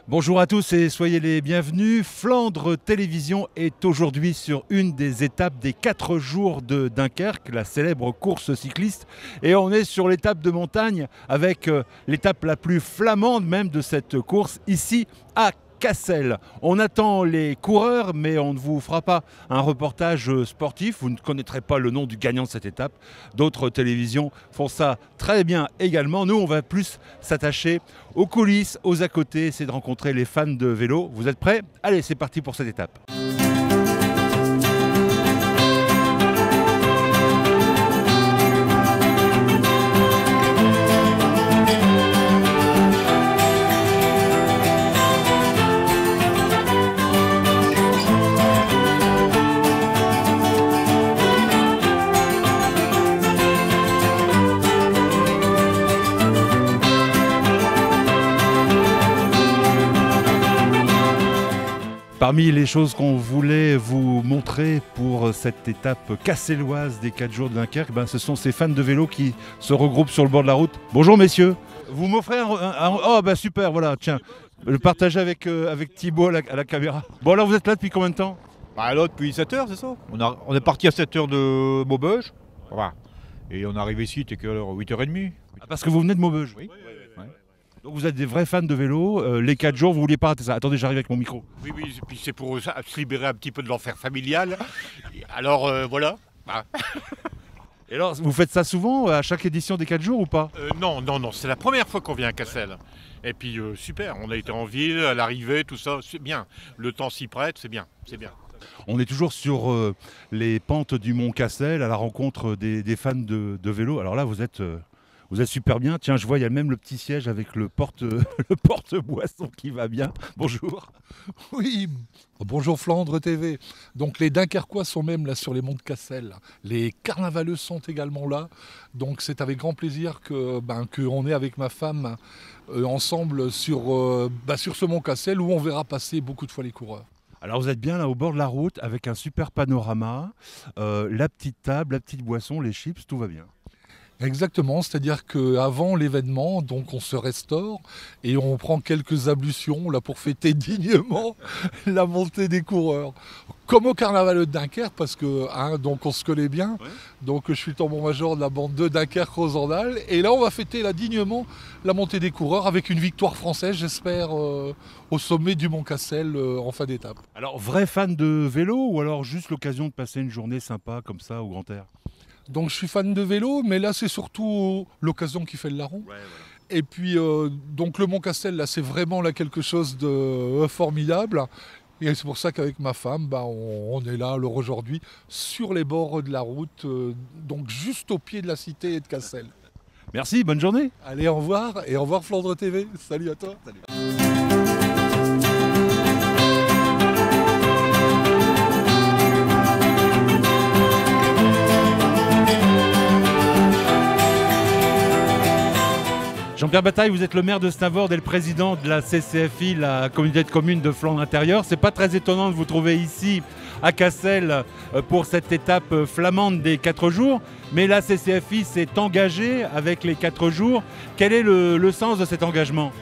Bonjour à tous et soyez les bienvenus. Flandre Télévision est aujourd'hui sur une des étapes des 4 jours de Dunkerque, la célèbre course cycliste. Et on est sur l'étape de montagne avec l'étape la plus flamande même de cette course, ici à Cassel. On attend les coureurs, mais on ne vous fera pas un reportage sportif. Vous ne connaîtrez pas le nom du gagnant de cette étape. D'autres télévisions font ça très bien également. Nous, on va plus s'attacher aux coulisses, aux à côté, essayer de rencontrer les fans de vélo. Vous êtes prêts? Allez, c'est parti pour cette étape. Parmi les choses qu'on voulait vous montrer pour cette étape casselloise des 4 jours de Dunkerque, ce sont ces fans de vélo qui se regroupent sur le bord de la route. Bonjour messieurs, vous m'offrez Oh super, voilà, tiens, le partager avec Thibaut à la caméra. Bon alors vous êtes là depuis combien de temps? Là depuis 7h, c'est ça. On est parti à 7h de Maubeuge, voilà. Et on est arrivé ici, t'es quelle heure? 8h30. Parce que vous venez de Maubeuge? Oui. Donc vous êtes des vrais fans de vélo, les 4 jours, vous ne vouliez pas rater ça. Attendez, j'arrive avec mon micro. Oui, et puis c'est pour se libérer un petit peu de l'enfer familial. Alors voilà. Et alors, vous faites ça souvent, à chaque édition des 4 jours ou pas? Non, c'est la première fois qu'on vient à Cassel. Et puis super, on a été en ville, à l'arrivée, tout ça, c'est bien. Le temps s'y prête, c'est bien. On est toujours sur les pentes du Mont Cassel, à la rencontre des fans de vélo. Alors là, vous êtes super bien. Tiens, je vois, il y a même le petit siège avec le porte-boisson qui va bien. Bonjour. Oui, bonjour Flandre TV. Donc les Dunkerquois sont même là sur les monts de Cassel. Les carnavaleux sont également là. Donc c'est avec grand plaisir qu'on est avec ma femme ensemble sur ce mont Cassel où on verra passer beaucoup de fois les coureurs. Alors vous êtes bien là au bord de la route avec un super panorama, la petite table, la petite boisson, les chips, tout va bien. Exactement, c'est-à-dire qu'avant l'événement, donc on se restaure et on prend quelques ablutions là pour fêter dignement la montée des coureurs. Comme au carnaval de Dunkerque, parce que donc on se connaît bien. Ouais. Donc je suis le tambour-major de la bande de Dunkerque-Rosendal. Et là on va fêter là dignement la montée des coureurs avec une victoire française, j'espère, au sommet du Mont Cassel en fin d'étape. Alors vrai fan de vélo ou alors juste l'occasion de passer une journée sympa comme ça au grand air? Donc je suis fan de vélo, mais là c'est surtout l'occasion qui fait le larron. Ouais, voilà. Et puis donc le Mont Cassel, là c'est vraiment là quelque chose de formidable. Et c'est pour ça qu'avec ma femme, on est là alors aujourd'hui sur les bords de la route, donc juste au pied de la cité de Cassel. Merci, bonne journée. Allez, au revoir et au revoir Flandre TV. Salut à toi. Salut. Jean-Pierre Bataille, vous êtes le maire de Stavoord et le président de la CCFI, la communauté de communes de Flandre intérieure. C'est pas très étonnant de vous trouver ici à Cassel pour cette étape flamande des 4 jours. Mais la CCFI s'est engagée avec les 4 jours. Quel est le sens de cet engagement ?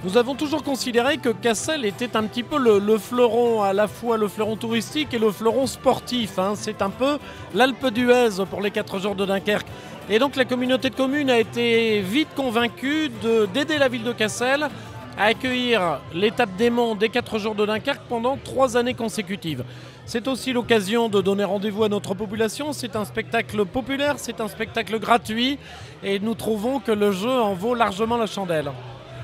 Nous avons toujours considéré que Cassel était un petit peu le fleuron, à la fois le fleuron touristique et le fleuron sportif. C'est un peu l'Alpe d'Huez pour les 4 jours de Dunkerque. Et donc la communauté de communes a été vite convaincue d'aider la ville de Cassel à accueillir l'étape des monts des 4 jours de Dunkerque pendant 3 années consécutives. C'est aussi l'occasion de donner rendez-vous à notre population. C'est un spectacle populaire, c'est un spectacle gratuit et nous trouvons que le jeu en vaut largement la chandelle.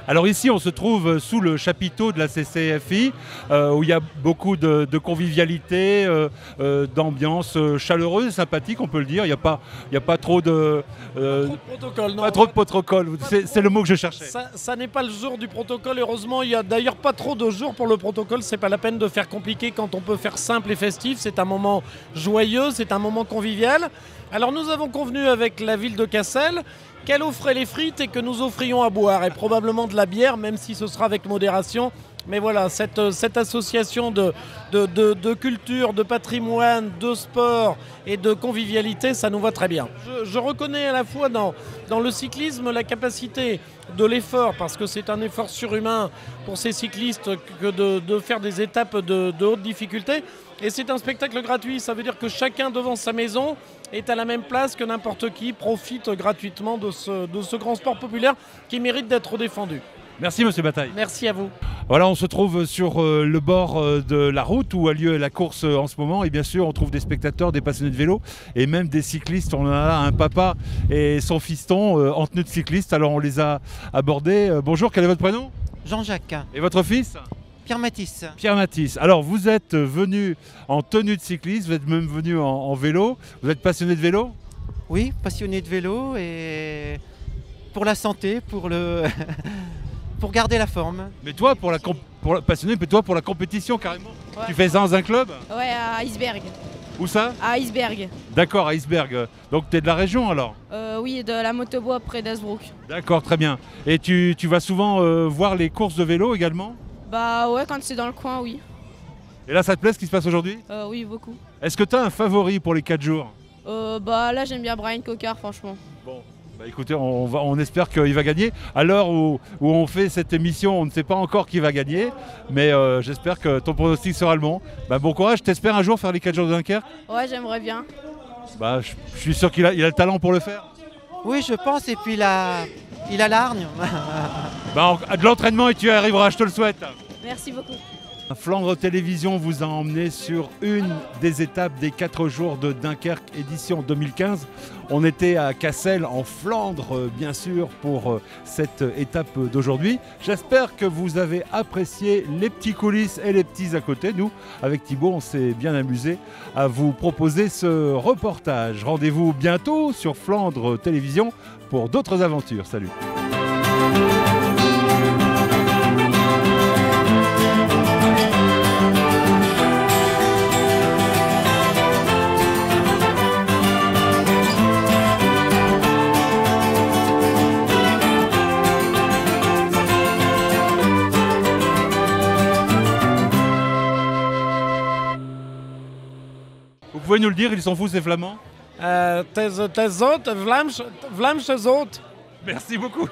Alors ici, on se trouve sous le chapiteau de la CCFI, où il y a beaucoup de convivialité, d'ambiance chaleureuse et sympathique, on peut le dire. Il n'y a pas trop de... protocole, non. Pas trop de protocole, c'est le mot que je cherchais. Ça n'est pas le jour du protocole, heureusement. Il n'y a d'ailleurs pas trop de jours pour le protocole. C'est pas la peine de faire compliqué quand on peut faire simple et festif. C'est un moment joyeux, c'est un moment convivial. Alors nous avons convenu avec la ville de Cassel qu'elle offrait les frites et que nous offrions à boire et probablement de la bière, même si ce sera avec modération, Mais voilà, cette association de culture, de patrimoine, de sport et de convivialité, ça nous va très bien. Je reconnais à la fois dans le cyclisme la capacité de l'effort, parce que c'est un effort surhumain pour ces cyclistes que de faire des étapes de haute difficulté. Et c'est un spectacle gratuit, ça veut dire que chacun devant sa maison est à la même place que n'importe qui, profite gratuitement de ce grand sport populaire qui mérite d'être défendu. Merci Monsieur Bataille. Merci à vous. Voilà, on se trouve sur le bord de la route où a lieu la course en ce moment. Et bien sûr, on trouve des spectateurs, des passionnés de vélo et même des cyclistes. On a là un papa et son fiston en tenue de cycliste. Alors on les a abordés. Bonjour, quel est votre prénom? Jean-Jacques, Et votre fils? Pierre Matisse. Pierre Matisse. Alors vous êtes venu en tenue de cycliste, vous êtes même venu en vélo. Vous êtes passionné de vélo? Oui, passionné de vélo et pour la santé, pour pour garder la forme. Mais toi, passionné, mais toi pour la compétition carrément. Ouais. Tu fais ça dans un club? Ouais, à Iceberg. Où ça? À Iceberg. D'accord, à Iceberg. Donc tu es de la région alors? Oui, de la Motobois près d'Asbrook. D'accord, très bien. Et tu vas souvent voir les courses de vélo également? Bah ouais, quand c'est dans le coin, oui. Et là, ça te plaît ce qui se passe aujourd'hui? Oui, beaucoup. Est-ce que tu as un favori pour les 4 jours? Bah là, j'aime bien Brian Cocard, franchement. Bon, bah écoutez, on espère qu'il va gagner. À l'heure où on fait cette émission, on ne sait pas encore qui va gagner, mais j'espère que ton pronostic sera le bon. Bah, bon courage, t'espères un jour faire les 4 jours de Dunkerque? Ouais, j'aimerais bien. Bah, je suis sûr qu'il a le talent pour le faire. Oui, je pense, et puis il a l'hargne. Bah, de l'entraînement et tu y arriveras, je te le souhaite. Merci beaucoup. Flandre Télévision vous a emmené sur une des étapes des 4 jours de Dunkerque édition 2015. On était à Cassel en Flandre bien sûr pour cette étape d'aujourd'hui. J'espère que vous avez apprécié les petits coulisses et les petits à côté. Nous, avec Thibaut, on s'est bien amusé à vous proposer ce reportage. Rendez-vous bientôt sur Flandre Télévision pour d'autres aventures. Salut. Vous pouvez nous le dire, ils sont fous ces Flamands? T'es Vlaamse Zoot. Merci beaucoup.